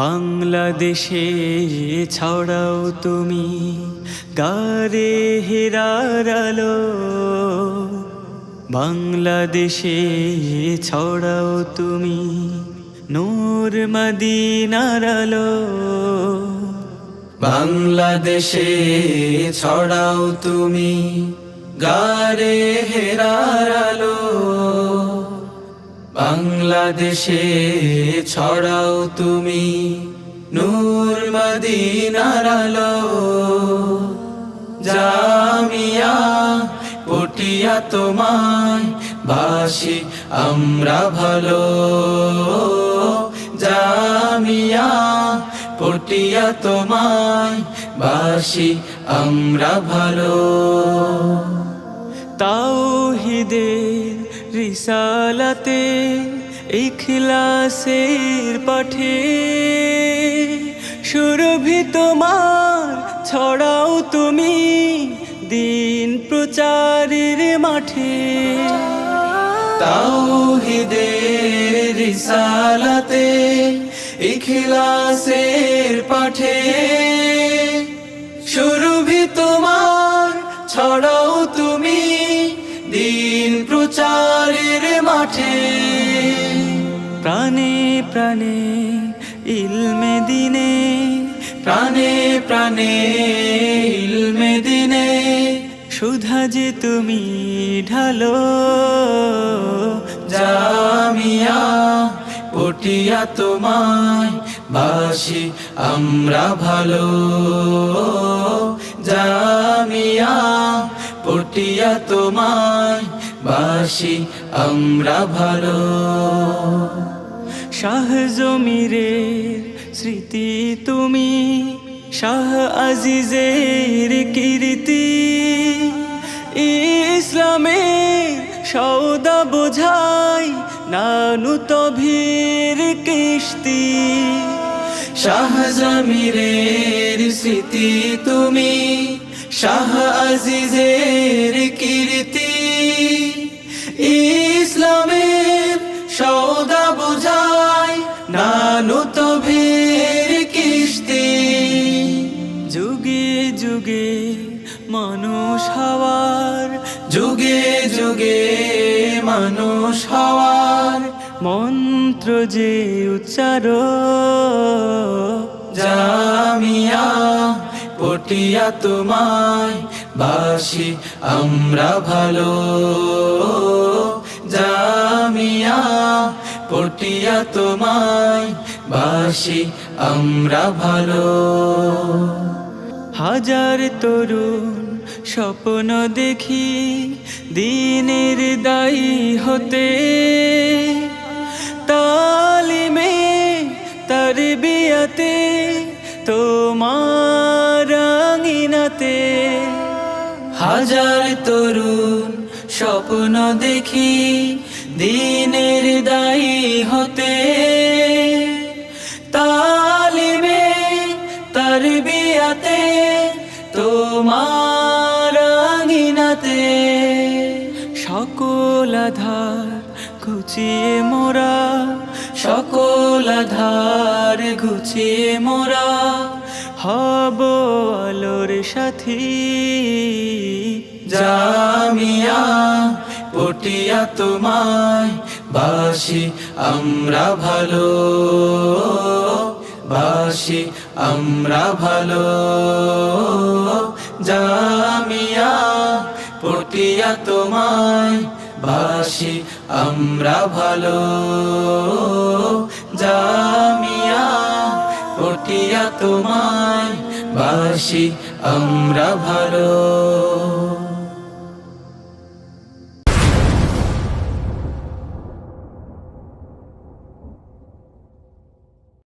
বাংলাদেশে ছড়াও তুমি গারে হেরার আলো। বাংলাদেশে ছড়াও তুমি নূর মদিনার আলো। বাংলাদেশে ছড়াও তুমি গারে হেরার আলো। বাংলাদেশে ছড়াও তুমি নূর মদিনার আলো। জামিয়া পটিয়া তোমায় বাসি আমরা ভালো। জামিয়া পটিয়া তোমায় বাসি আমরা ভালো। তাওহীদের রিসালাতে ইখলাসের পাঠে সুরভি তোমার ছড়াও তুমি দিন প্রচারের মাঠে। তাওহীদের রিসালাতে ইখলাসের পাঠে সুরভি তোমার ছড়াও তুমি দিন প্রচারের মাঠে। প্রাণে প্রাণে ইলমে দিনে, প্রাণে প্রাণে ইলমে দিনে সুধা যে তুমি ঢালো। জামিয়া পটিয়া তোমায় বাসি আমরা ভালো। জামিয়া পটিয়া তোমায় বাসি আমরা ভালো। শাহ জমিরের স্মৃতি তুমি, শাহ আজিজের কীর্তি, ইসলামের সওদা বোঝাই নানুত ভীর কিস্তি। শাহ জমিরের স্মৃতি তুমি, শাহ আজিজের কীর্তি, ইসলামের সওদা বোঝাই নানুত ভীর কিস্তি। যুগে যুগে মানুষ হওয়ার, যুগে যুগে মানুষ হওয়ার মন্ত্র যে উচ্চার। জামিয়া পটিয়া তোমায় বাসি আমরা ভালো। জামিয়া পটিয়া তোমায় বাসি আমরা ভালো। হাজার তরুণ স্বপ্ন দেখি দিনের দায়ী হতে, তালিমে তারবিয়াতে তোমার আঙিনাতে। হাজার তরুণ স্বপ্ন দেখি দিনের দায়ী হতে, তালিমে তারবিয়াতে তোমার আঙিনাতে। সকল আধার ঘুচিয়ে মোরা, সকল আধার ঘুচিয়ে মোরা হব আলোর সাথী। জামিয়া পটিয়া তোমায় বাসি আমরা ভালো। বাসি আমরা ভালো। জামিয়া পটিয়া তোমায় বাসি আমরা ভালো। জামিয়া পটিয়া তোমায় বাসি আমরা ভালো।